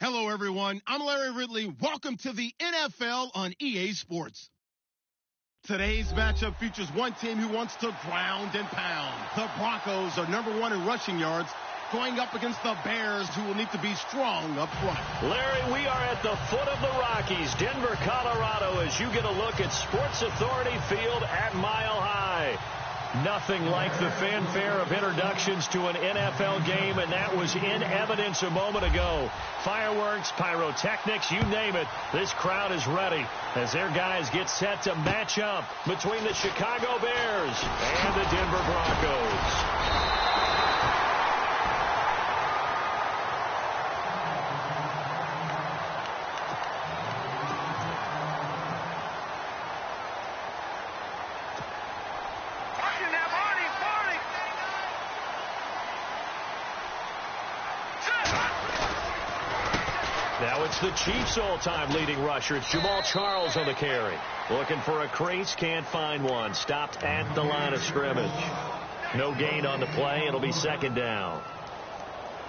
Hello, everyone. I'm Larry Ridley. Welcome to the NFL on EA Sports. Today's matchup features one team who wants to ground and pound. The Broncos are #1 in rushing yards, going up against the Bears, who will need to be strong up front. Larry, we are at the foot of the Rockies, Denver, Colorado, as you get a look at Sports Authority Field at Mile High. Nothing like the fanfare of introductions to an NFL game, and that was in evidence a moment ago. Fireworks, pyrotechnics, you name it. This crowd is ready as their guys get set to match up between the Chicago Bears and the Denver Broncos. Now it's the Chiefs' all-time leading rusher. It's Jamal Charles on the carry. Looking for a crease, can't find one. Stopped at the line of scrimmage. No gain on the play. It'll be second down.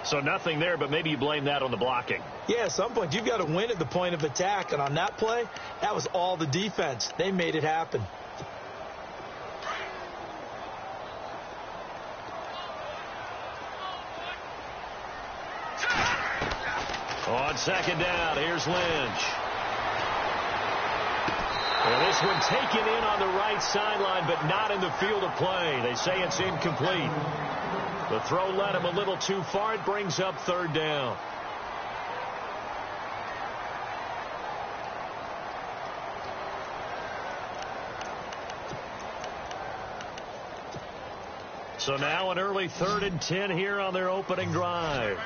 So nothing there, but maybe you blame that on the blocking. Yeah, at some point you've got to win at the point of attack. And on that play, that was all the defense. They made it happen. On second down, here's Lynch. Well, this one taken in on the right sideline, but not in the field of play. They say it's incomplete. The throw led him a little too far. It brings up third down. So now an early 3rd and 10 here on their opening drive.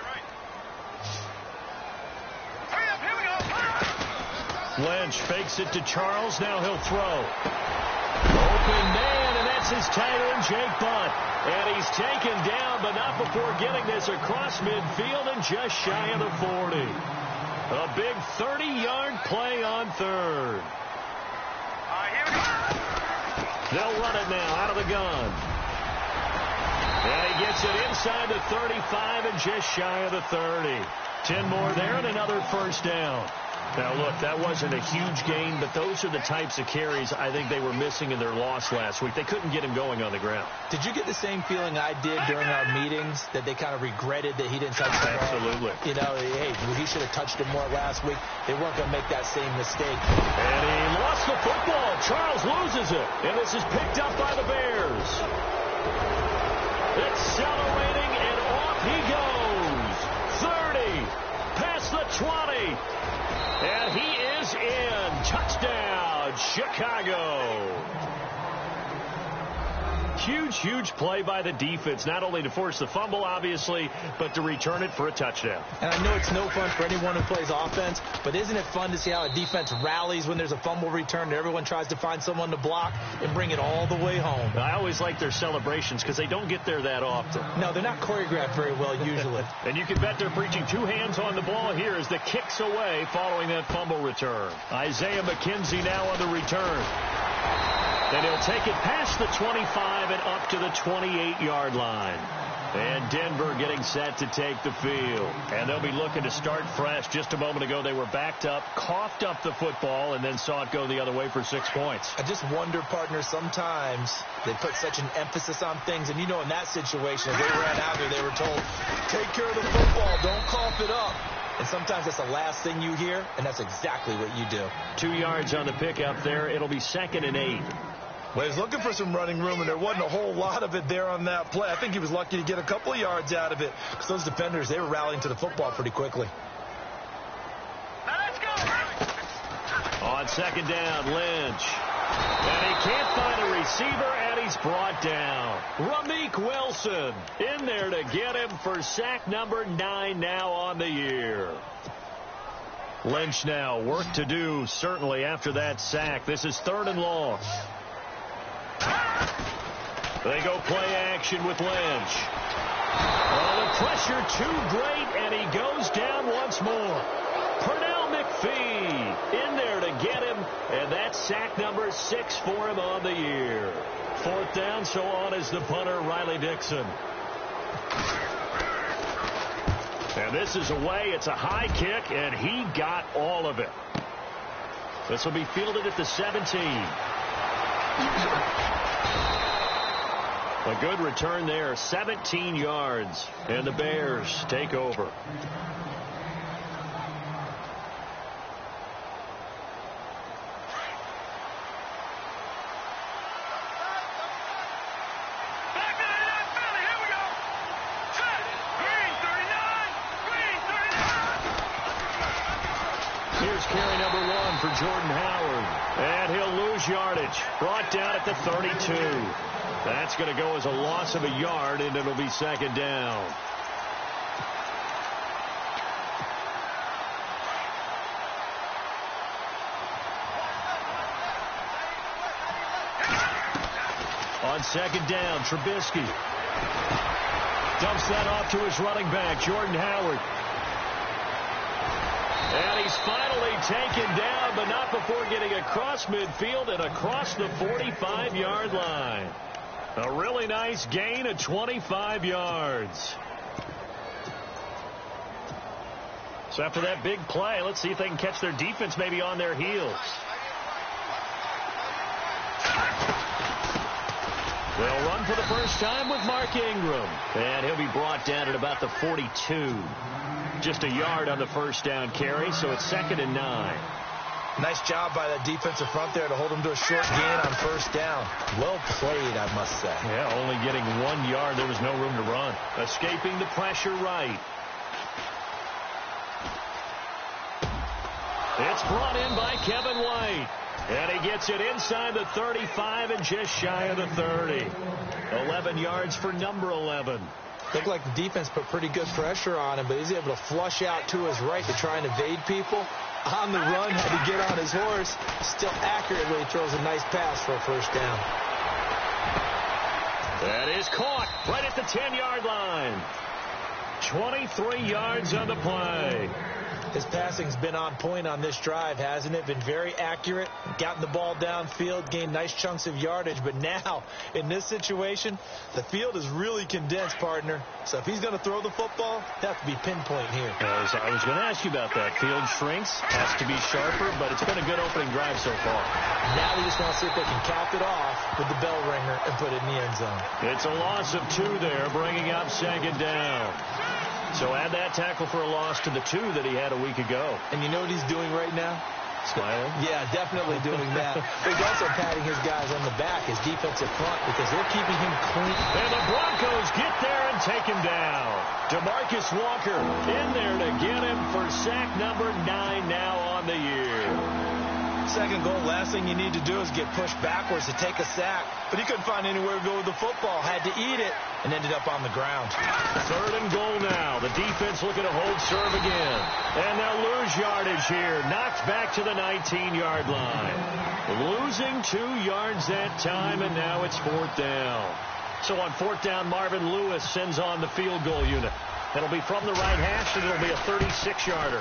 Lynch fakes it to Charles. Now he'll throw. Open man, and that's his tight end, Jake Butt. And he's taken down, but not before getting this across midfield and just shy of the 40. A big 30-yard play on third. They'll run it now out of the gun. And he gets it inside the 35 and just shy of the 30. 10 more there and another first down. Now, look, that wasn't a huge gain, but those are the types of carries I think they were missing in their loss last week. They couldn't get him going on the ground. Did you get the same feeling I did during our meetings, that they kind of regretted that he didn't touch the ball? Absolutely. You know, hey, he should have touched it more last week. They weren't going to make that same mistake. And he lost the football. Charles loses it. And this is picked up by the Bears. Accelerating, and off he goes. 30, past the 20. And he is in. Touchdown, Chicago. Huge play by the defense, not only to force the fumble, obviously, but to return it for a touchdown. And I know it's no fun for anyone who plays offense, but isn't it fun to see how a defense rallies when there's a fumble return and everyone tries to find someone to block and bring it all the way home? I always like their celebrations because they don't get there that often. No, they're not choreographed very well usually. And you can bet they're preaching two hands on the ball here as the kick's away following that fumble return. Isaiah McKenzie now on the return. And he'll take it past the 25 and up to the 28-yard line. And Denver getting set to take the field. And they'll be looking to start fresh. Just a moment ago, they were backed up, coughed up the football, and then saw it go the other way for 6 points. I just wonder, partner, sometimes they put such an emphasis on things. And, you know, in that situation, as they ran out there, they were told, take care of the football, don't cough it up. And sometimes that's the last thing you hear, and that's exactly what you do. 2 yards on the pickup there. It'll be 2nd and 8. Well, he was looking for some running room, and there wasn't a whole lot of it there on that play. I think he was lucky to get a couple of yards out of it because those defenders, they were rallying to the football pretty quickly. Now let's go. On second down, Lynch. And he can't find a receiver, and he's brought down. Ramik Wilson in there to get him for sack number 9 now on the year. Lynch now, work to do, certainly, after that sack. This is 3rd and long. They go play action with Lynch. Oh, the pressure too great, and he goes down once more. Pernell McPhee in there to get him, and that's sack number 6 for him on the year. 4th down, so on is the punter, Riley Dixon. And this is away. It's a high kick, and he got all of it. This will be fielded at the 17. A good return there, 17 yards, and the Bears take over. Here's carry number 1 for Jordan Howard, and he'll lose yardage. Brought down at the 32. That's going to go as a loss of a yard, and it'll be second down. On second down, Trubisky dumps that off to his running back, Jordan Howard. And he's finally taken down, but not before getting across midfield and across the 45-yard line. A really nice gain of 25 yards. So after that big play, let's see if they can catch their defense maybe on their heels. They'll run for the first time with Mark Ingram. And he'll be brought down at about the 42. Just a yard on the first down carry, so it's 2nd and 9. Nice job by the defensive front there to hold him to a short gain on first down. Well played, I must say. Yeah, only getting 1 yard. There was no room to run. Escaping the pressure right. It's brought in by Kevin White. And he gets it inside the 35 and just shy of the 30. 11 yards for number 11. Looked like the defense put pretty good pressure on him, but he's able to flush out to his right to try and evade people. On the run, had to get on his horse. Still accurately throws a nice pass for a first down. That is caught right at the 10-yard line. 23 yards on the play. His passing's been on point on this drive, hasn't it? Been very accurate, gotten the ball downfield, gained nice chunks of yardage. But now, in this situation, the field is really condensed, partner. So if he's going to throw the football, that have to be pinpoint here. I was going to ask you about that. Field shrinks, has to be sharper, but it's been a good opening drive so far. Now we just want to see if they can cap it off with the bell ringer and put it in the end zone. It's a loss of 2 there, bringing up second down. So add that tackle for a loss to the 2 that he had a week ago. And you know what he's doing right now? Smiling? Yeah, definitely doing that. He's also patting his guys on the back, his defensive front, because they're keeping him clean. And the Broncos get there and take him down. DeMarcus Walker in there to get him for sack number 9 now on the year. Second goal, last thing you need to do is get pushed backwards to take a sack. But he couldn't find anywhere to go with the football. Had to eat it and ended up on the ground. 3rd and goal now. The defense looking to hold serve again. And they'll lose yardage here. Knocked back to the 19-yard line. Losing 2 yards that time, and now it's 4th down. So on 4th down, Marvin Lewis sends on the field goal unit. It'll be from the right hash, and it'll be a 36-yarder.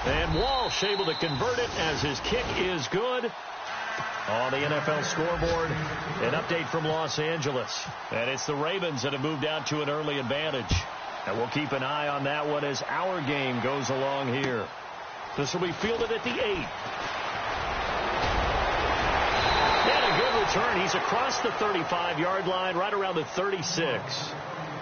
And Walsh able to convert it as his kick is good. On the NFL scoreboard, an update from Los Angeles. And it's the Ravens that have moved out to an early advantage. And we'll keep an eye on that one as our game goes along here. This will be fielded at the 8. And a good return. He's across the 35-yard line, right around the 36.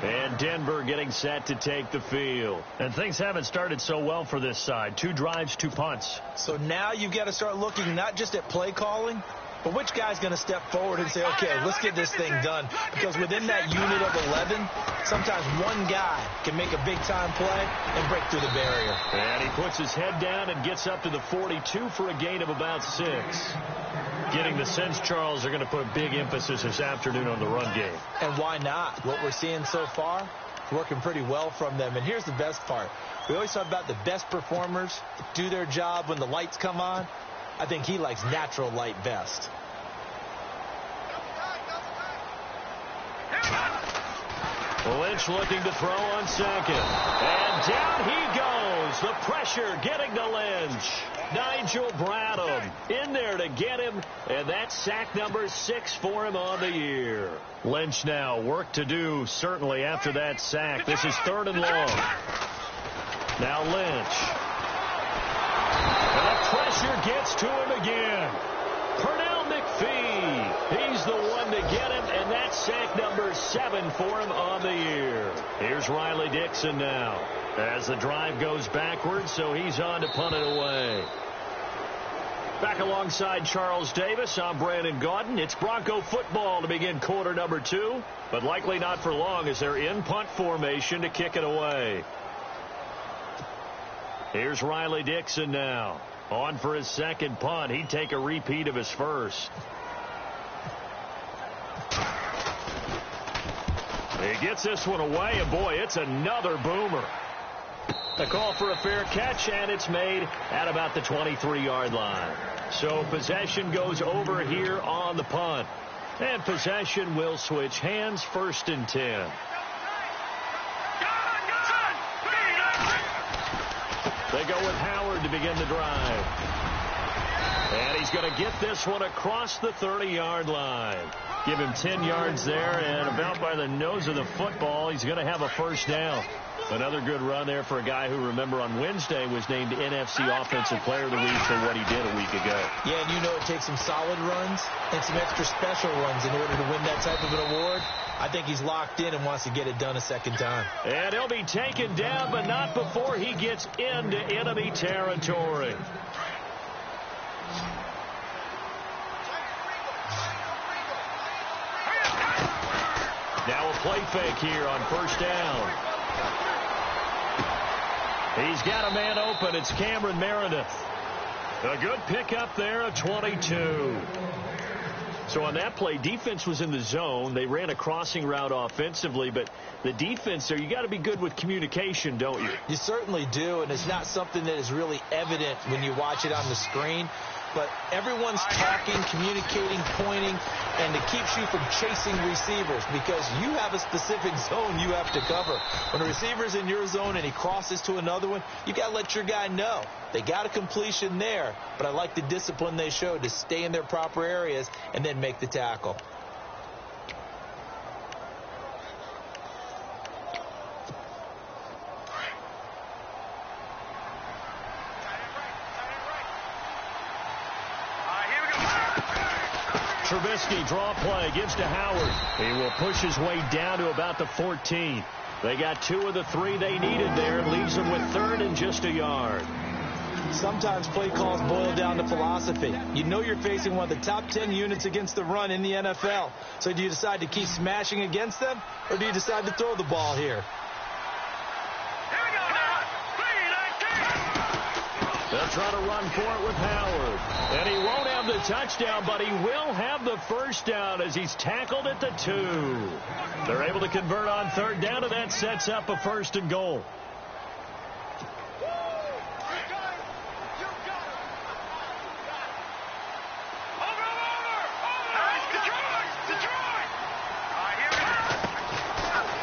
And Denver getting set to take the field. And things haven't started so well for this side. 2 drives, 2 punts. So now you've got to start looking not just at play calling, but which guy's going to step forward and say, okay, let's get this thing done. Because within that unit of 11, sometimes one guy can make a big-time play and break through the barrier. And he puts his head down and gets up to the 42 for a gain of about 6. Getting the sense, Charles, are going to put a big emphasis this afternoon on the run game. And why not? What we're seeing so far, working pretty well from them. And here's the best part. We always talk about the best performers do their job when the lights come on. I think he likes natural light best. Lynch looking to throw on second. And down he goes. The pressure getting to Lynch. Nigel Bradham in there to get him. And that's sack number 6 for him on the year. Lynch now work to do certainly after that sack. This is 3rd and long. Now Lynch. And the pressure gets to him again. Pernell McPhee. He's the one to get him, and that's sack number 7 for him on the year. Here's Riley Dixon now as the drive goes backwards, so he's on to punt it away. Back alongside Charles Davis, I'm Brandon Gaudin. It's Bronco football to begin quarter number 2, but likely not for long as they're in punt formation to kick it away. Here's Riley Dixon now. On for his second punt. He'd take a repeat of his first. He gets this one away, and boy, it's another boomer. A call for a fair catch, and it's made at about the 23-yard line. So possession goes over here on the punt. And possession will switch hands, 1st and 10. They go with Howard to begin the drive. And he's going to get this one across the 30-yard line. Give him 10 yards there, and about by the nose of the football, he's going to have a first down. Another good run there for a guy who, remember, on Wednesday was named NFC Offensive Player of the Week for what he did a week ago. Yeah, and you know it takes some solid runs and some extra special runs in order to win that type of an award. I think he's locked in and wants to get it done a second time. And he'll be taken down, but not before he gets into enemy territory. Now a play fake here on first down. He's got a man open. It's Cameron Meredith. A good pickup there, a 22. So on that play, defense was in the zone. They ran a crossing route offensively, but the defense there, you got to be good with communication, don't you? You certainly do, and it's not something that is really evident when you watch it on the screen. But everyone's talking, communicating, pointing, and it keeps you from chasing receivers because you have a specific zone you have to cover. When a receiver's in your zone and he crosses to another one, you got to let your guy know. They got a completion there, but I like the discipline they showed to stay in their proper areas and then make the tackle. Trubisky, draw play, gives to Howard. He will push his way down to about the 14. They got 2 of the 3 they needed there and leaves them with 3rd and just a yard. Sometimes play calls boil down to philosophy. You know you're facing one of the top 10 units against the run in the NFL. So do you decide to keep smashing against them, or do you decide to throw the ball here? They'll try to run for it with Howard. And he won't have the touchdown, but he will have the first down as he's tackled at the 2. They're able to convert on 3rd down, and that sets up a 1st and goal.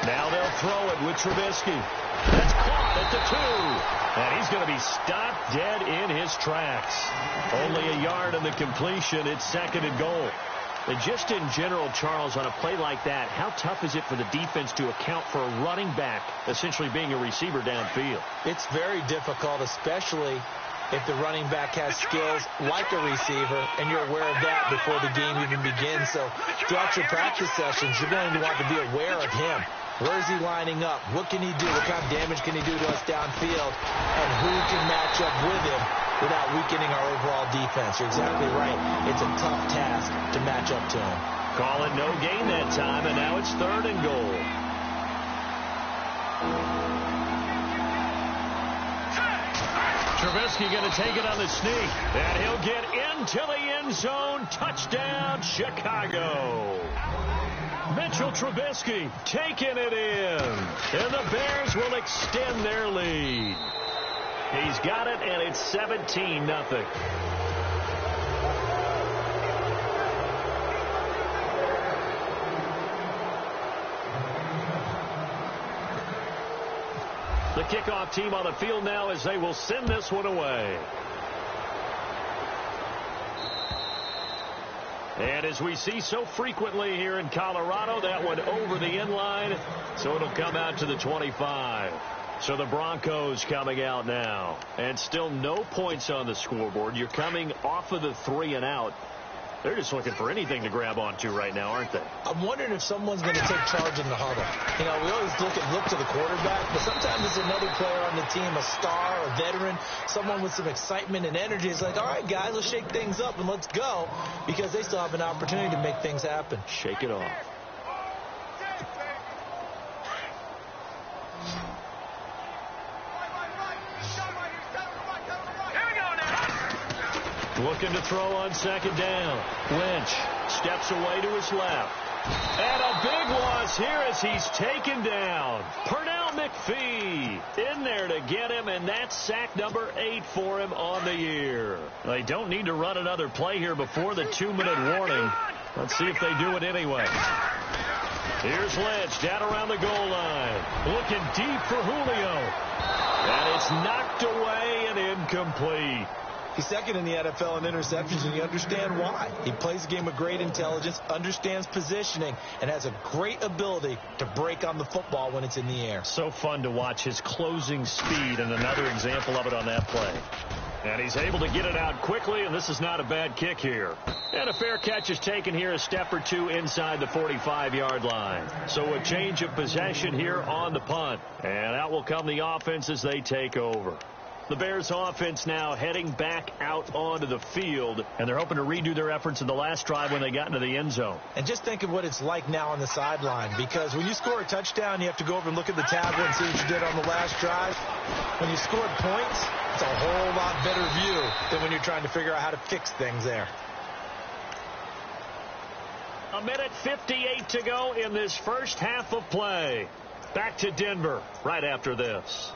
Now they'll throw it with Trubisky. That's caught at the 2. And he's going to be stopped dead in his tracks. Only a yard in the completion. It's 2nd and goal. And just in general, Charles, on a play like that, how tough is it for the defense to account for a running back essentially being a receiver downfield? It's very difficult, especially if the running back has skills like a receiver, and you're aware of that before the game even begins. So throughout your practice sessions, you're going to want to be aware of him. Where is he lining up? What can he do? What kind of damage can he do to us downfield? And who can match up with him without weakening our overall defense? You're exactly right. It's a tough task to match up to him. Call it no gain that time, and now it's 3rd and goal. Trubisky going to take it on the sneak, and he'll get into the end zone. Touchdown, Chicago. Mitchell Trubisky taking it in, and the Bears will extend their lead. He's got it, and it's 17-0. The kickoff team on the field now as they will send this one away. And as we see so frequently here in Colorado, that one over the end line, so it'll come out to the 25. So the Broncos coming out now. And still no points on the scoreboard. You're coming off of the 3 and out. They're just looking for anything to grab onto right now, aren't they? I'm wondering if someone's going to take charge in the huddle. You know, we always look to the quarterback, but sometimes it's another player on the team, a star, a veteran, someone with some excitement and energy. It's like, all right, guys, let's shake things up and let's go, because they still have an opportunity to make things happen. Shake it off. Looking to throw on 2nd down. Lynch steps away to his left. And a big loss here as he's taken down. Pernell McPhee in there to get him, and that's sack number 8 for him on the year. They don't need to run another play here before the 2-minute warning. Let's see if they do it anyway. Here's Lynch down around the goal line. Looking deep for Julio. And it's knocked away and incomplete. He's second in the NFL in interceptions, and you understand why. He plays a game with great intelligence, understands positioning, and has a great ability to break on the football when it's in the air. So fun to watch his closing speed, and another example of it on that play. And he's able to get it out quickly, and this is not a bad kick here. And a fair catch is taken here, a step or two inside the 45-yard line. So a change of possession here on the punt. And out will come the offense as they take over. The Bears offense now heading back out onto the field, and they're hoping to redo their efforts in the last drive when they got into the end zone. And just think of what it's like now on the sideline, because when you score a touchdown, you have to go over and look at the tablet and see what you did on the last drive. When you scored points, it's a whole lot better view than when you're trying to figure out how to fix things there. 1:58 to go in this first half of play. Back to Denver right after this.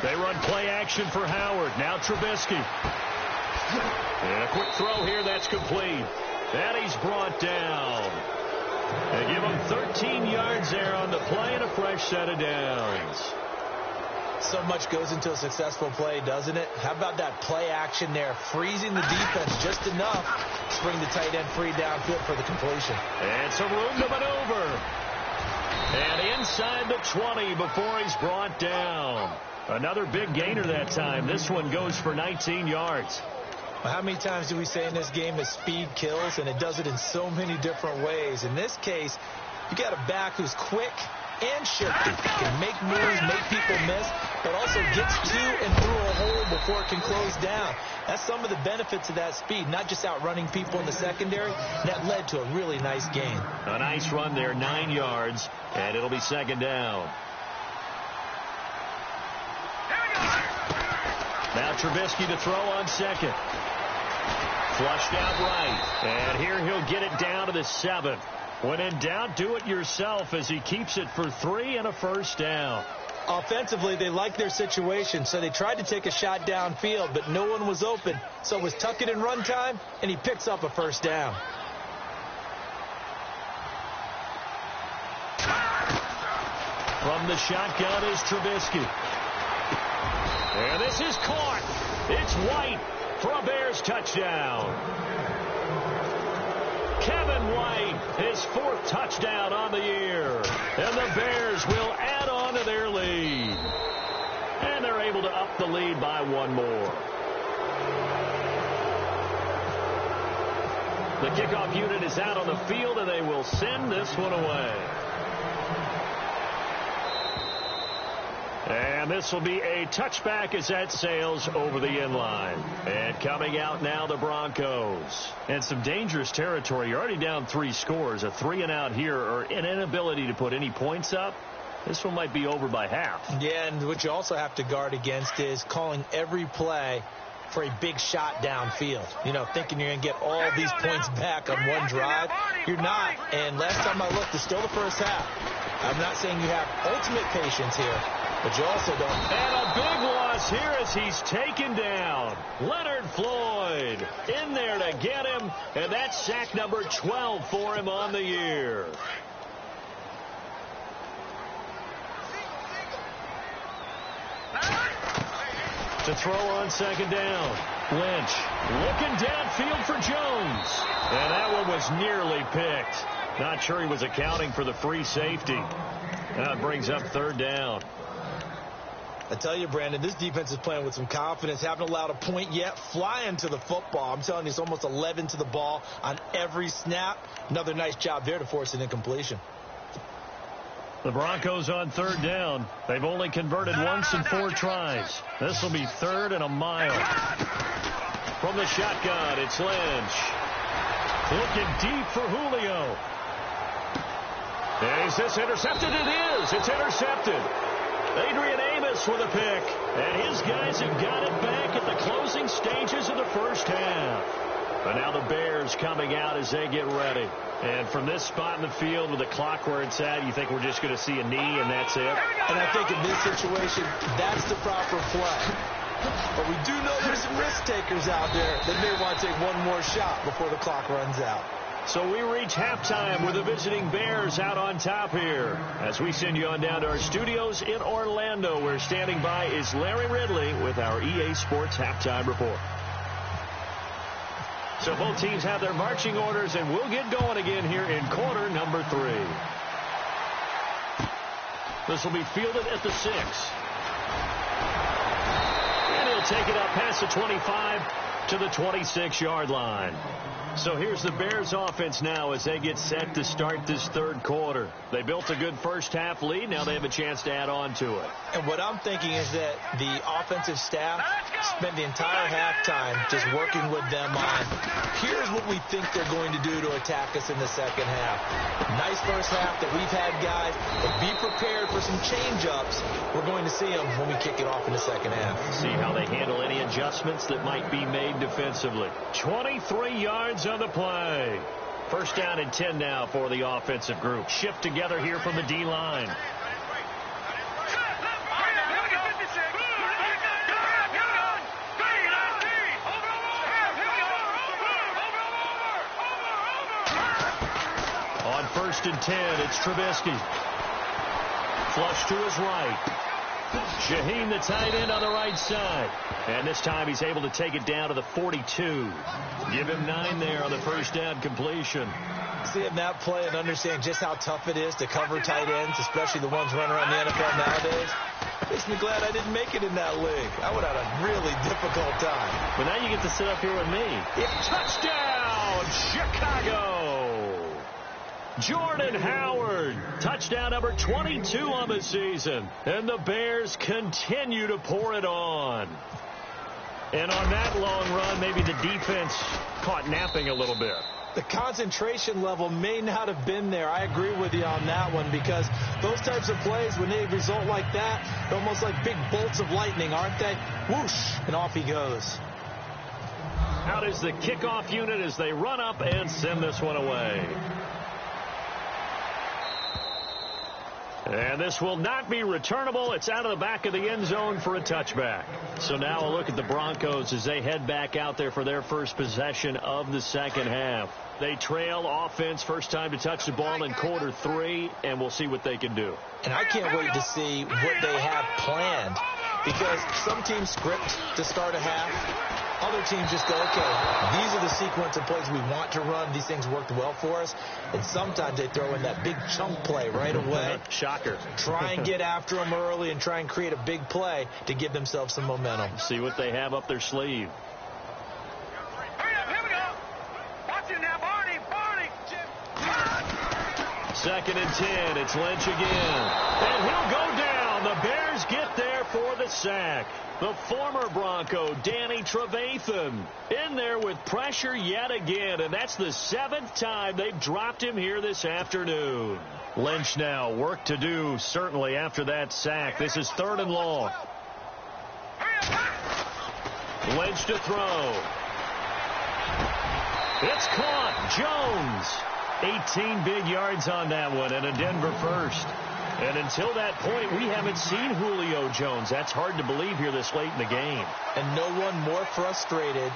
They run play action for Howard. Now Trubisky. And a quick throw here. That's complete. And he's brought down. They give him 13 yards there on the play and a fresh set of downs. So much goes into a successful play, doesn't it? How about that play action there? Freezing the defense just enough to bring the tight end free downfield for the completion. And some room to maneuver. And inside the 20 before he's brought down. Another big gainer that time. This one goes for 19 yards. Well, how many times do we say in this game that speed kills, and it does it in so many different ways? In this case, you got a back who's quick and shifty. Can make moves, make people miss, but also gets to and through a hole before it can close down. That's some of the benefits of that speed, not just outrunning people in the secondary. That led to a really nice gain. A nice run there, 9 yards, and it'll be 2nd down. Now Trubisky to throw on 2nd. Flushed out right. And here he'll get it down to the 7. When in doubt, do it yourself as he keeps it for 3 and a first down. Offensively, they like their situation, so they tried to take a shot downfield, but no one was open. So it was tuck it in run time, and he picks up a first down. From the shotgun is Trubisky. And this is caught. It's White for a Bears touchdown. Kevin White, his 4th touchdown on the year. And the Bears will add on to their lead. And they're able to up the lead by 1 more. The kickoff unit is out on the field, and they will send this one away. And this will be a touchback as that sails over the end line. And coming out now, the Broncos. And some dangerous territory. You're already down 3 scores. A 3 and out here, or an inability to put any points up. This one might be over by half. Yeah, and what you also have to guard against is calling every play for a big shot downfield. You know, thinking you're going to get all these points back on one drive. You're not. And last time I looked, it's still the first half. I'm not saying you have ultimate patience here, but you also don't. And a big loss here as he's taken down. Leonard Floyd in there to get him, and that's sack number 12 for him on the year. To throw on 2nd down. Lynch looking downfield for Jones. And that one was nearly picked. Not sure he was accounting for the free safety. That brings up third down. I tell you, Brandon, this defense is playing with some confidence. Haven't allowed a point yet. Flying to the football. I'm telling you, it's almost 11 to the ball on every snap. Another nice job there to force an incompletion. The Broncos on third down. They've only converted once in 4 tries. This will be 3rd and a mile. From the shotgun, it's Lynch. Looking deep for Julio. Is this intercepted? It is. It's intercepted. Adrian Amos with a pick. And his guys have got it back at the closing stages of the first half. But now the Bears coming out as they get ready. And from this spot in the field with the clock where it's at, you think we're just going to see a knee and that's it? And I think in this situation, that's the proper play. But we do know there's some risk takers out there that may want to take one more shot before the clock runs out. So we reach halftime with the visiting Bears out on top here. As we send you on down to our studios in Orlando, where standing by is Larry Ridley with our EA Sports Halftime Report. So both teams have their marching orders, and we'll get going again here in quarter number 3. This will be fielded at the 6. And he'll take it up past the 25 to the 26-yard line. So here's the Bears offense now as they get set to start this third quarter. They built a good first half lead. Now they have a chance to add on to it. And what I'm thinking is that the offensive staff spent the entire halftime just working with them on, here's what we think they're going to do to attack us in the second half. Nice first half that we've had, guys, but be prepared for some change-ups. We're going to see them when we kick it off in the second half. See how they handle any adjustments that might be made defensively. 23 yards on the play. First down and 10 now for the offensive group. Shift together here from the D-line. On 1st and 10, it's Trubisky. Flush to his right. Shaheen, the tight end, on the right side. And this time he's able to take it down to the 42. Give him 9 there on the first down completion. Seeing that play and understand just how tough it is to cover tight ends, especially the ones running around the NFL nowadays, makes me glad I didn't make it in that league. I would have had a really difficult time. But now you get to sit up here with me. Touchdown, Chicago! Jordan Howard, touchdown number 22 on the season. And the Bears continue to pour it on. And on that long run, maybe the defense caught napping a little bit. The concentration level may not have been there. I agree with you on that one, because those types of plays, when they result like that, they're almost like big bolts of lightning, aren't they? Whoosh, and off he goes. Out is the kickoff unit as they run up and send this one away. And this will not be returnable. It's out of the back of the end zone for a touchback. So now a look at the Broncos as they head back out there for their first possession of the second half. They trail offense, first time to touch the ball in quarter 3, and we'll see what they can do. And I can't wait to see what they have planned, because some teams script to start a half. Other teams just go, okay, these are the sequence of plays we want to run. These things worked well for us. And sometimes they throw in that big chunk play right away. Shocker. Try and get after them early and try and create a big play to give themselves some momentum. See what they have up their sleeve. Here we go. Watch it now, Barney. 2nd and 10. It's Lynch again. And he'll go down. The Bears get there for the sack. The former Bronco, Danny Trevathan, in there with pressure yet again. And that's the 7th time they've dropped him here this afternoon. Lynch now, work to do, certainly, after that sack. This is 3rd and long. Lynch to throw. It's caught. Jones. 18 big yards on that one, and a Denver first. And until that point, we haven't seen Julio Jones. That's hard to believe here this late in the game. And no one more frustrated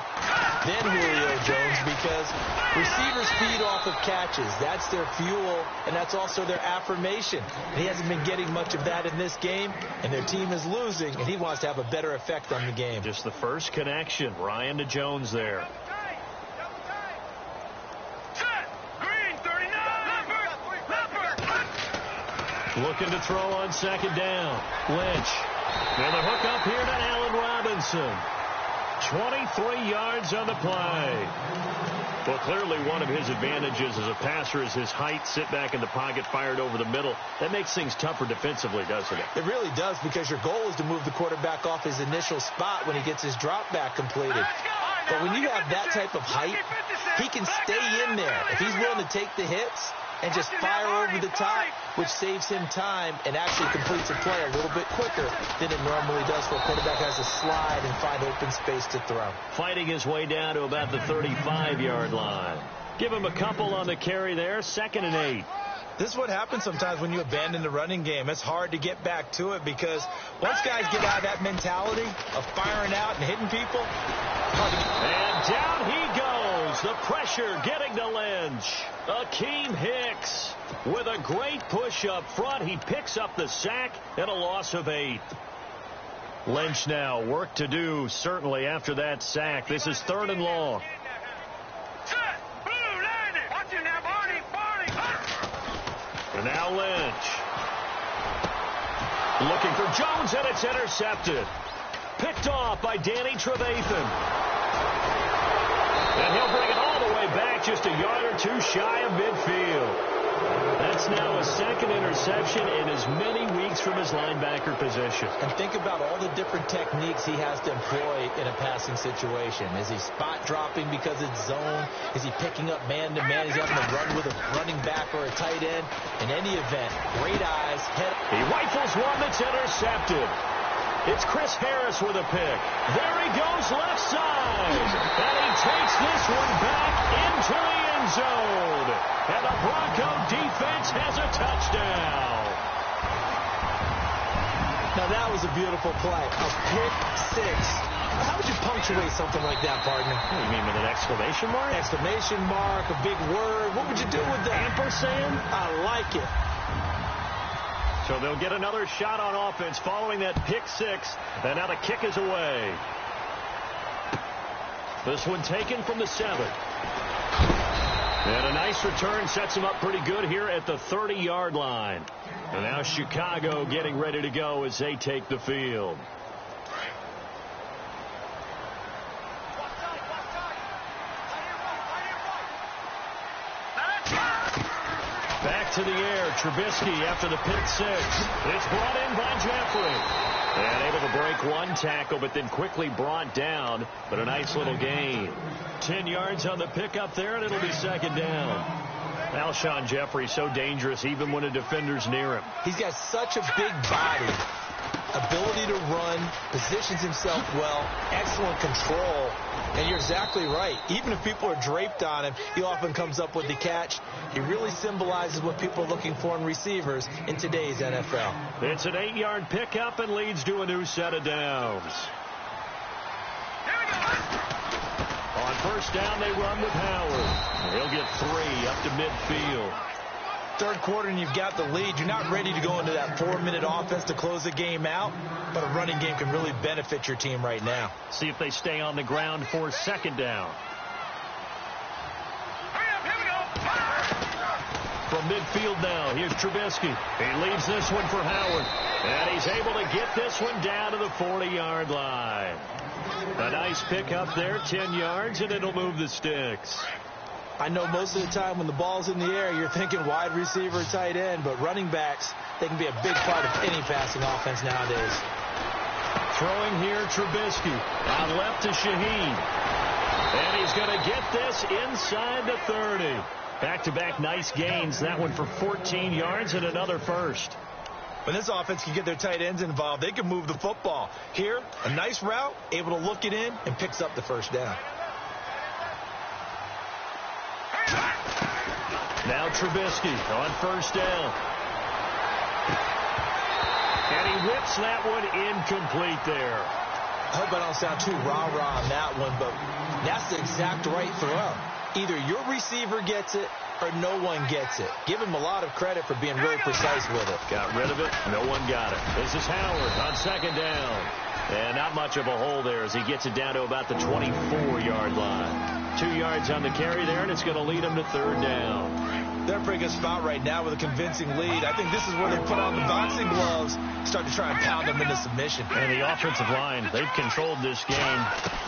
than Julio Jones because receivers feed off of catches. That's their fuel, and that's also their affirmation. And he hasn't been getting much of that in this game, and their team is losing, and he wants to have a better effect on the game. Just the first connection. Ryan to Jones there. Looking to throw on second down. Lynch. And the hook up here to Allen Robinson. 23 yards on the play. Well, clearly one of his advantages as a passer is his height. Sit back in the pocket, fired over the middle. That makes things tougher defensively, doesn't it? It really does, because your goal is to move the quarterback off his initial spot when he gets his drop back completed. But when you have that type of height, he can stay in there. If he's willing to take the hits and just fire over the top, which saves him time and actually completes a play a little bit quicker than it normally does for a quarterback has to slide and find open space to throw. Fighting his way down to about the 35-yard line. Give him a couple on the carry there, 2nd and 8. This is what happens sometimes when you abandon the running game. It's hard to get back to it because once guys get out of that mentality of firing out and hitting people. And down he goes. The pressure getting to Lynch. Akeem Hicks with a great push up front. He picks up the sack and a loss of 8. Lynch now work to do certainly after that sack. This is 3rd and long. And now Lynch. Looking for Jones, and it's intercepted. Picked off by Danny Trevathan. And he'll bring it all the way back, just a yard or two shy of midfield. That's now a 2nd interception in as many weeks from his linebacker position. And think about all the different techniques he has to employ in a passing situation. Is he spot dropping because it's zone? Is he picking up man-to-man? Is he having to run with a running back or a tight end? In any event, great eyes. He rifles one that's intercepted. It's Chris Harris with a pick. There he goes left side. And he takes this one back into the end zone. And the Bronco defense has a touchdown. Now that was a beautiful play. A pick 6. How would you punctuate something like that, partner? What do you mean, with an exclamation mark? Exclamation mark, a big word. What would you do with that? Ampersand? I like it. So they'll get another shot on offense following that pick 6. And now the kick is away. This one taken from the 7. And a nice return sets him up pretty good here at the 30-yard line. And now Chicago getting ready to go as they take the field. Back to the air. Trubisky after the pick 6. It's brought in by Jeffrey. And able to break one tackle, but then quickly brought down. But a nice little gain. 10 yards on the pickup there, and it'll be 2nd down. Alshon Jeffrey so dangerous even when a defender's near him. He's got such a big body. Ability to run, positions himself well, excellent control. And you're exactly right. Even if people are draped on him, he often comes up with the catch. He really symbolizes what people are looking for in receivers in today's NFL. It's an 8-yard pickup and leads to a new set of downs. On 1st down, they run with Howard. He'll get 3 up to midfield. 3rd quarter and you've got the lead. You're not ready to go into that 4-minute offense to close the game out, but a running game can really benefit your team right now. See if they stay on the ground for 2nd down. From midfield now, here's Trubisky. He leaves this one for Howard. And he's able to get this one down to the 40-yard line. A nice pickup there, 10 yards, and it'll move the sticks. I know most of the time when the ball's in the air, you're thinking wide receiver, tight end, but running backs, they can be a big part of any passing offense nowadays. Throwing here, Trubisky. On left to Shaheen. And he's going to get this inside the 30. Back-to-back nice gains. That one for 14 yards and another first. When this offense can get their tight ends involved, they can move the football. Here, a nice route, able to look it in, and picks up the 1st down. Now Trubisky on 1st down. whips that one incomplete there. I hope I don't sound too rah-rah on that one, but that's the exact right throw. Either your receiver gets it or no one gets it. Give him a lot of credit for being really precise with it. Got rid of it. No one got it. This is Howard on second down. And not much of a hole there as he gets it down to about the 24-yard line. 2 yards on the carry there, and it's going to lead him to third down. They're in a pretty good spot right now with a convincing lead. I think this is where they put on the boxing gloves, start to try and pound them into submission. And the offensive line, they've controlled this game.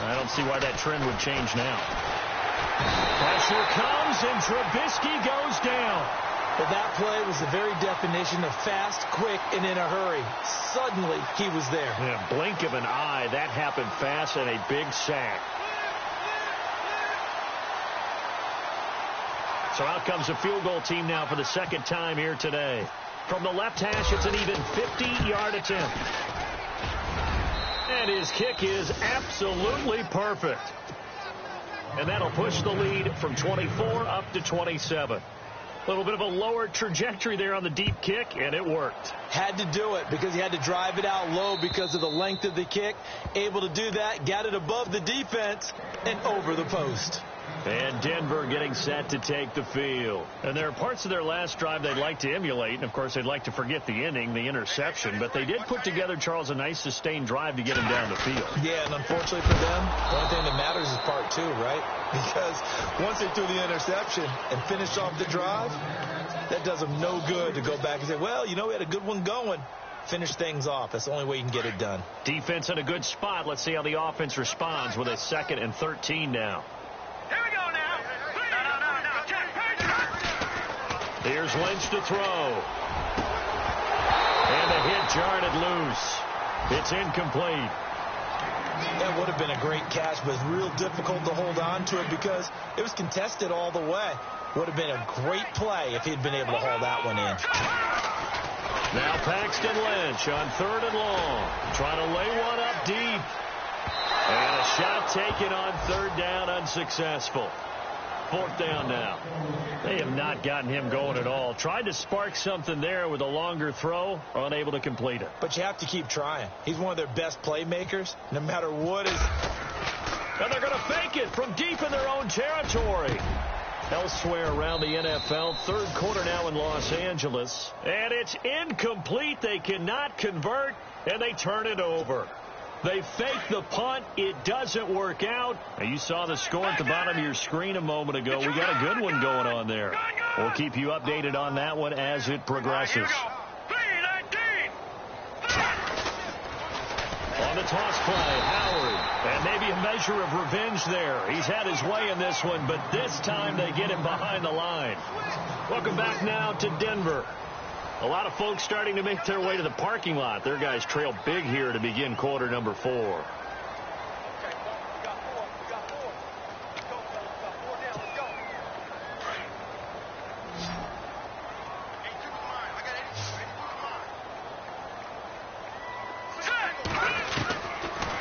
I don't see why that trend would change now. Pressure comes, and Trubisky goes down. But that play was the very definition of fast, quick, and in a hurry. Suddenly, he was there. In a blink of an eye, that happened fast and a big sack. So out comes the field goal team now for the second time here today. From the left hash, it's an even 50-yard attempt. And his kick is absolutely perfect. And that'll push the lead from 24 up to 27. A little bit of a lower trajectory there on the deep kick, and it worked. Had to do it because he had to drive it out low because of the length of the kick. Able to do that, got it above the defense and over the post. And Denver getting set to take the field. And there are parts of their last drive they'd like to emulate. And, of course, they'd like to forget the ending, the interception. But they did put together, Charles, a nice sustained drive to get him down the field. Yeah, and unfortunately for them, the only thing that matters is part two, right? Because once they threw the interception and finished off the drive, that does them no good to go back and say, well, you know, we had a good one going. Finish things off. That's the only way you can get it done. Defense in a good spot. Let's see how the offense responds with a 2nd and 13 now. Here we go now. No. Check. Here's Lynch to throw. And the hit jarred it loose. It's incomplete. That would have been a great catch, but it's real difficult to hold on to it because it was contested all the way. Would have been a great play if he'd been able to haul that one in. Now Paxton Lynch on 3rd and long. Trying to lay one up deep. And a shot taken on 3rd down, unsuccessful. 4th down now. They have not gotten him going at all. Tried to spark something there with a longer throw, unable to complete it. But you have to keep trying. He's one of their best playmakers, no matter what is. And they're going to fake it from deep in their own territory. Elsewhere around the NFL, 3rd quarter now in Los Angeles. And it's incomplete. They cannot convert, and they turn it over. They fake the punt. It doesn't work out. Now, you saw the score at the bottom of your screen a moment ago. We got a good one going on there. We'll keep you updated on that one as it progresses. On the toss play, Howard. And maybe a measure of revenge there. He's had his way in this one, but this time they get him behind the line. Welcome back now to Denver. A lot of folks starting to make their way to the parking lot. Their guys trail big here to begin quarter number 4.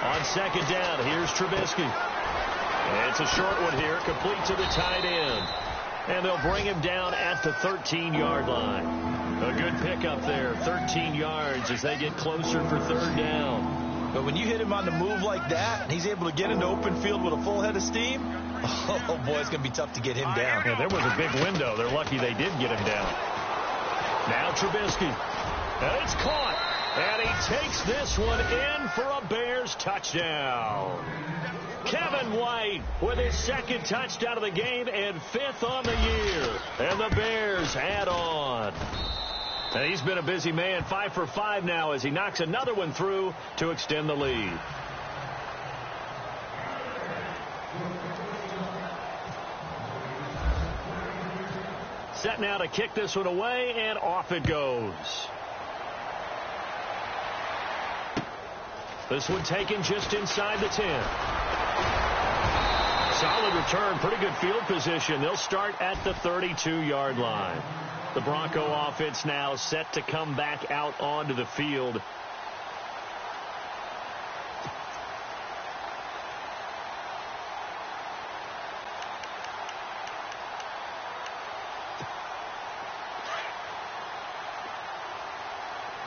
On 2nd down, here's Trubisky. And it's a short one here, complete to the tight end. And they'll bring him down at the 13-yard line. A good pickup there, 13 yards as they get closer for 3rd down. But when you hit him on the move like that, and he's able to get into open field with a full head of steam, oh, boy, it's going to be tough to get him down. Yeah, there was a big window. They're lucky they did get him down. Now Trubisky. And it's caught. And he takes this one in for a Bears touchdown. Kevin White with his 2nd touchdown of the game and 5th on the year. And the Bears add on. And he's been a busy man, 5 for 5 now as he knocks another one through to extend the lead. Set now to kick this one away, and off it goes. This one taken just inside the 10. Solid return, pretty good field position. They'll start at the 32-yard line. The Bronco offense now set to come back out onto the field.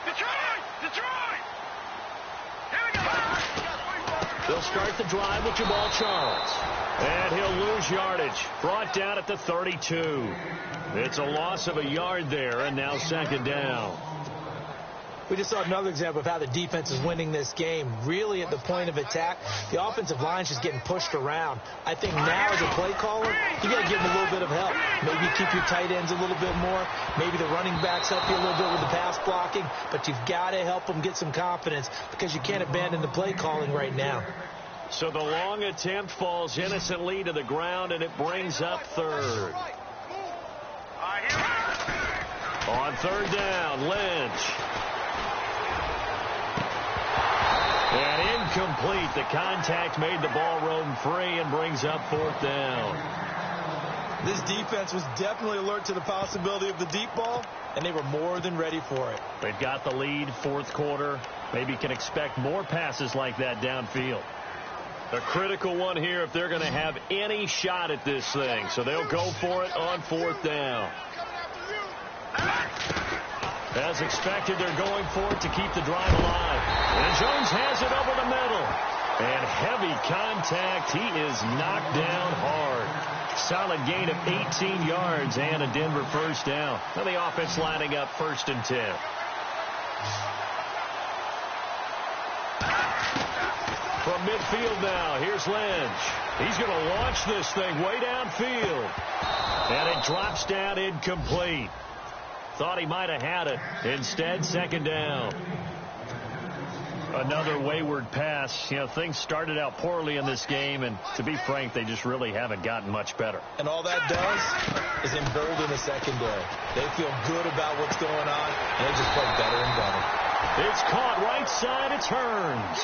Detroit! They'll start the drive with Jamal Charles. And he'll lose yardage. Brought down at the 32. It's a loss of a yard there, and now second down. We just saw another example of how the defense is winning this game. Really at the point of attack, the offensive line is just getting pushed around. I think now as a play caller, you got to give them a little bit of help. Maybe keep your tight ends a little bit more. Maybe the running backs help you a little bit with the pass blocking. But you've got to help them get some confidence because you can't abandon the play calling right now. So the long attempt falls innocently to the ground, and it brings up third. On third down, Lynch. And incomplete. The contact made the ball roam free and brings up fourth down. This defense was definitely alert to the possibility of the deep ball, and they were more than ready for it. They've got the lead, fourth quarter. Maybe can expect more passes like that downfield. A critical one here if they're going to have any shot at this thing. So they'll go for it on fourth down. As expected, they're going for it to keep the drive alive. And Jones has it over the middle. And heavy contact. He is knocked down hard. Solid gain of 18 yards and a Denver first down. Now the offense lining up 1st and 10. From midfield now, here's Lynch. He's going to launch this thing way downfield. And it drops down incomplete. Thought he might have had it. Instead, second down. Another wayward pass. You know, things started out poorly in this game, and to be frank, they just really haven't gotten much better. And all that does is embolden the secondary. They feel good about what's going on, and they just play better and better. It's caught right side. It turns.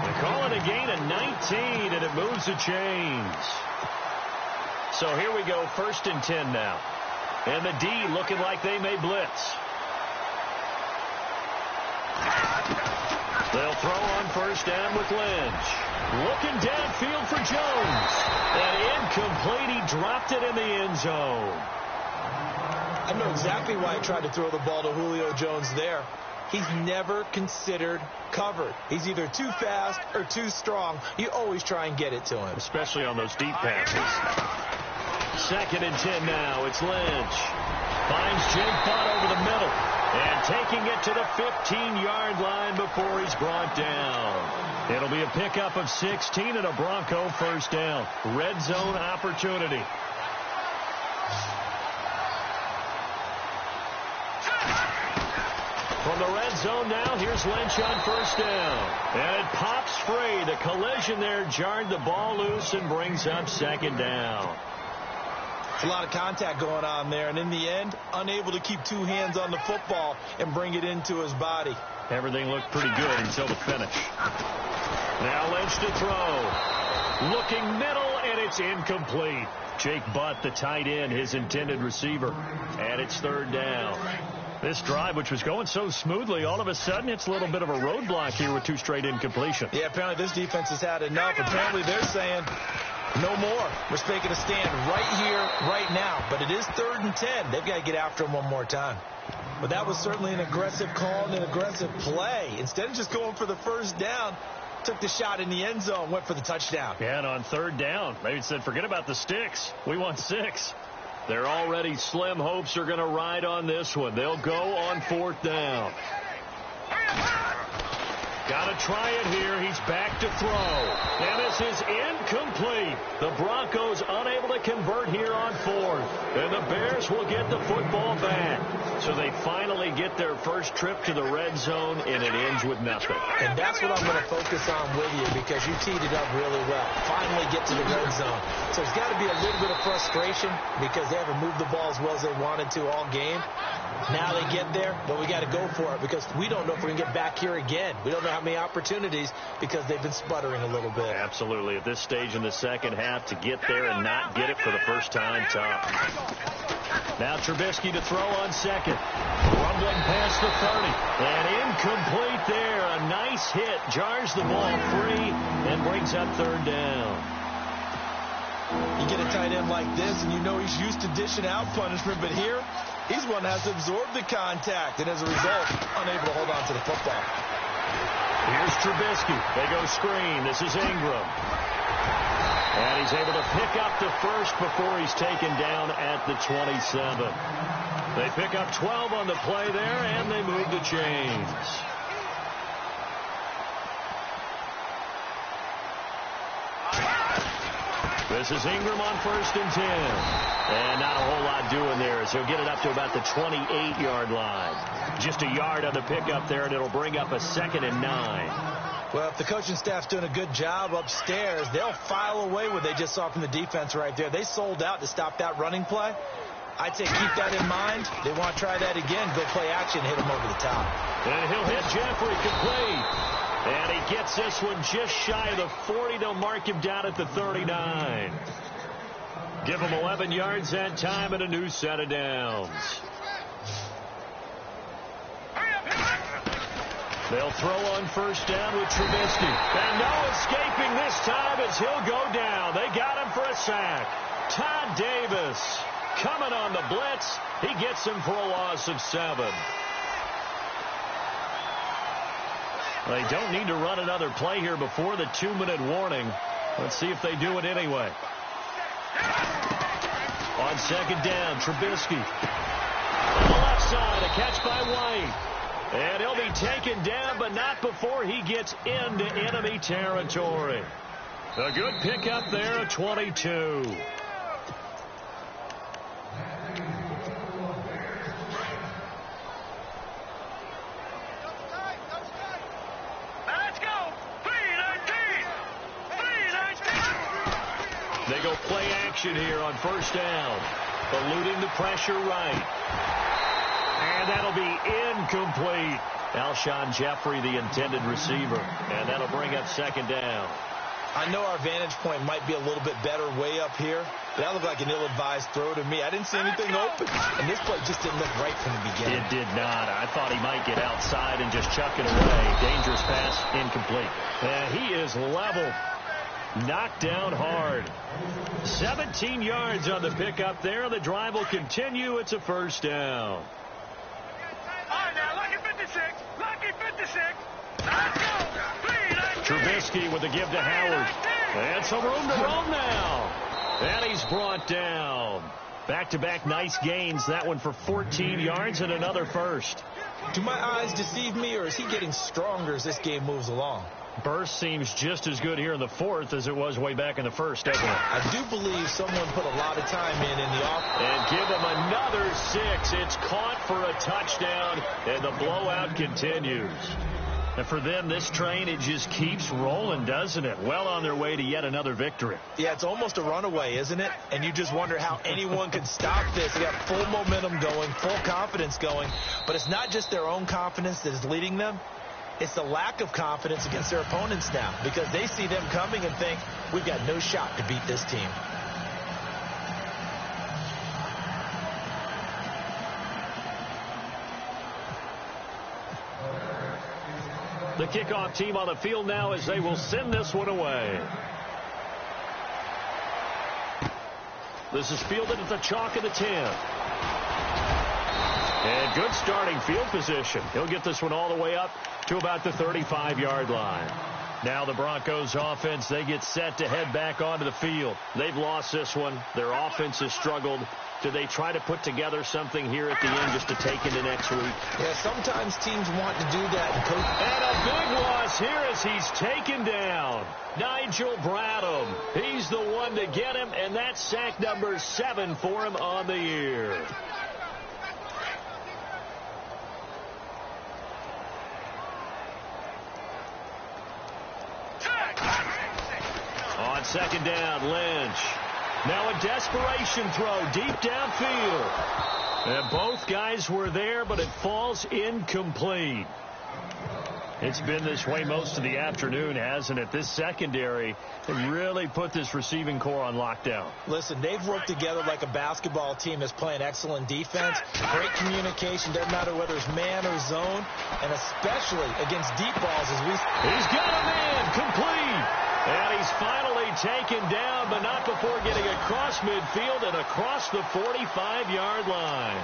They call it a gain of 19, and it moves the chains. So here we go, 1st and 10 now. And the D looking like they may blitz. They'll throw on first down with Lynch. Looking downfield for Jones. And incomplete. He dropped it in the end zone. I know exactly why he tried to throw the ball to Julio Jones there. He's never considered covered. He's either too fast or too strong. You always try and get it to him. Especially on those deep passes. 2nd and 10 now. It's Lynch. Finds Jake Butt over the middle. And taking it to the 15-yard line before he's brought down. It'll be a pickup of 16 and a Bronco first down. Red zone opportunity. From the red zone now, here's Lynch on first down. And it pops free. The collision there jarred the ball loose and brings up second down. A lot of contact going on there, and in the end, unable to keep two hands on the football and bring it into his body. Everything looked pretty good until the finish. Now Lynch to throw. Looking middle, and it's incomplete. Jake Butt, the tight end, his intended receiver. And it's third down. This drive, which was going so smoothly, all of a sudden it's a little bit of a roadblock here with 2 straight incompletions. Yeah, apparently this defense has had enough. Apparently they're saying, no more. We're taking a stand right here, right now. But it is 3rd and 10. They've got to get after him one more time. But that was certainly an aggressive call and an aggressive play. Instead of just going for the first down, took the shot in the end zone, went for the touchdown. Yeah, and on third down, maybe said, forget about the sticks. We want 6. They're already slim hopes are going to ride on this one. They'll go on 4th down. Got to try it here. He's back to throw. And this is incomplete. The Broncos unable to convert here on 4th. And the Bears will get the football back. So they finally get their first trip to the red zone, and it ends with nothing. And that's what I'm going to focus on with you because you teed it up really well. Finally get to the red zone. So there's got to be a little bit of frustration because they haven't moved the ball as well as they wanted to all game. Now they get there, but we got to go for it because we don't know if we can get back here again. We don't know how many opportunities because they've been sputtering a little bit. Absolutely. At this stage in the second half, to get there and not get it for the first time, tough. Now Trubisky to throw on second. Rumbling past the 30. And incomplete there. A nice hit. Jars the ball free and brings up third down. You get a tight end like this, and you know he's used to dishing out punishment, but here, he's one that has absorbed the contact, and as a result, unable to hold on to the football. Here's Trubisky. They go screen. This is Ingram. And he's able to pick up the first before he's taken down at the 27. They pick up 12 on the play there, and they move the chains. This is Ingram on 1st and 10. And not a whole lot doing there, so he'll get it up to about the 28-yard line. Just a yard on the pickup there, and it'll bring up a 2nd and 9. Well, if the coaching staff's doing a good job upstairs, they'll file away what they just saw from the defense right there. They sold out to stop that running play. I'd say keep that in mind. They want to try that again. Go play action, hit him over the top. And he'll hit Jeffrey complete. And he gets this one just shy of the 40. They'll mark him down at the 39. Give him 11 yards that time and a new set of downs. They'll throw on 1st down with Trubisky. And no escaping this time as he'll go down. They got him for a sack. Todd Davis coming on the blitz. He gets him for a loss of 7. They don't need to run another play here before the 2-minute warning. Let's see if they do it anyway. On 2nd down, Trubisky. On the left side, a catch by White. And he'll be taken down, but not before he gets into enemy territory. A good pickup there at 22. They go play action here on 1st down. Eluding the pressure right. And that'll be incomplete. Alshon Jeffrey, the intended receiver. And that'll bring up 2nd down. I know our vantage point might be a little bit better way up here, but that looked like an ill-advised throw to me. I didn't see anything open. And this play just didn't look right from the beginning. It did not. I thought he might get outside and just chuck it away. Dangerous pass, incomplete. And he is level. Knocked down hard. 17 yards on the pickup there. The drive will continue. It's a 1st down. All right, now, lucky 56. Lucky 56. Let's go. Trubisky with the give to Howard. And some room to roam now. And he's brought down. Back-to-back nice gains. That one for 14 yards and another first. Do my eyes deceive me, or is he getting stronger as this game moves along? Burst seems just as good here in the 4th as it was way back in the 1st, doesn't it? I do believe someone put a lot of time in the off. And give him another 6. It's caught for a touchdown, and the blowout continues. And for them, this train, it just keeps rolling, doesn't it? Well on their way to yet another victory. Yeah, it's almost a runaway, isn't it? And you just wonder how anyone could stop this. They got full momentum going, full confidence going. But it's not just their own confidence that is leading them. It's the lack of confidence against their opponents now, because they see them coming and think, we've got no shot to beat this team. The kickoff team on the field now as they will send this one away. This is fielded at the chalk of the 10. And good starting field position. He'll get this one all the way up to about the 35-yard line. Now the Broncos offense, they get set to head back onto the field. They've lost this one. Their offense has struggled. Do they try to put together something here at the end just to take into next week? Yeah, sometimes teams want to do that. And a big loss here as he's taken down. Nigel Bradham. He's the one to get him, and that's sack number 7 for him on the year. On 2nd down, Lynch. Now a desperation throw deep downfield. And both guys were there, but it falls incomplete. It's been this way most of the afternoon, hasn't it? This secondary really put this receiving core on lockdown. Listen, they've worked together like a basketball team that's playing excellent defense. Great communication, doesn't matter whether it's man or zone, and especially against deep balls. He's got a man, complete. And he's finally taken down, but not before getting across midfield and across the 45-yard line.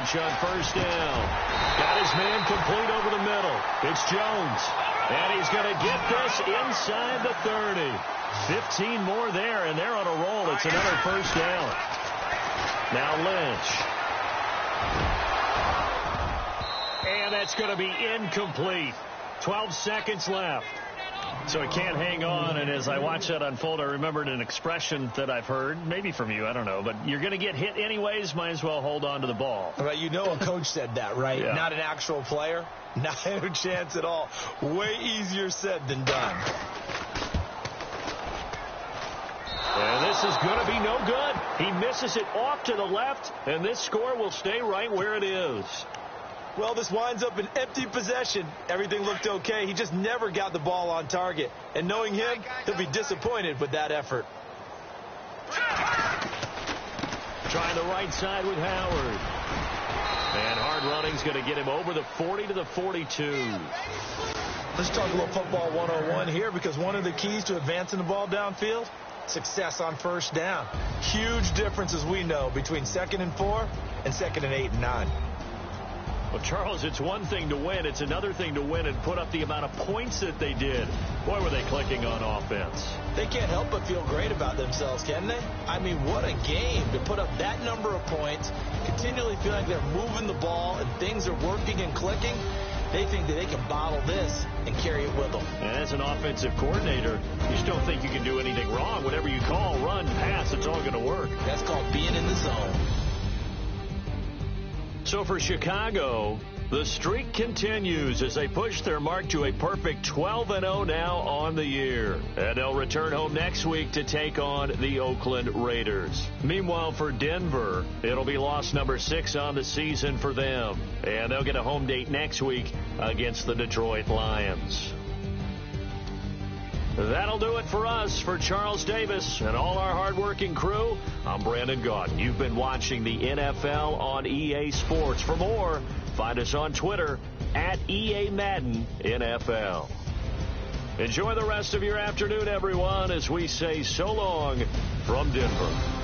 launch on first down. Got his man complete over the middle. It's Jones. And he's going to get this inside the 30. 15 more there, and they're on a roll. It's another first down. Now Lynch. And that's going to be incomplete. 12 seconds left. So he can't hang on, and as I watch that unfold, I remembered an expression that I've heard, maybe from you, I don't know, but you're going to get hit anyways, might as well hold on to the ball. Well, you know a coach said that, right? Yeah. Not an actual player. Not a chance at all. Way easier said than done. And this is going to be no good. He misses it off to the left, and this score will stay right where it is. Well, this winds up an empty possession. Everything looked okay. He just never got the ball on target. And knowing him, he'll be disappointed with that effort. Trying the right side with Howard. And hard running's going to get him over the 40 to the 42. Let's talk a little football 101 here, because one of the keys to advancing the ball downfield, success on first down. Huge difference, as we know, between 2nd and 4 and 2nd and 8 and 9. Well, Charles, it's one thing to win. It's another thing to win and put up the amount of points that they did. Boy, were they clicking on offense. They can't help but feel great about themselves, can they? I mean, what a game to put up that number of points, continually feeling like they're moving the ball and things are working and clicking. They think that they can bottle this and carry it with them. And as an offensive coordinator, you just don't think you can do anything wrong. Whatever you call, run, pass, it's all going to work. That's called being in the zone. So for Chicago, the streak continues as they push their mark to a perfect 12-0 now on the year. And they'll return home next week to take on the Oakland Raiders. Meanwhile, for Denver, it'll be loss number 6 on the season for them. And they'll get a home date next week against the Detroit Lions. That'll do it for us. For Charles Davis and all our hardworking crew, I'm Brandon Gaudin. You've been watching the NFL on EA Sports. For more, find us on Twitter at EA Madden NFL. Enjoy the rest of your afternoon, everyone, as we say so long from Denver.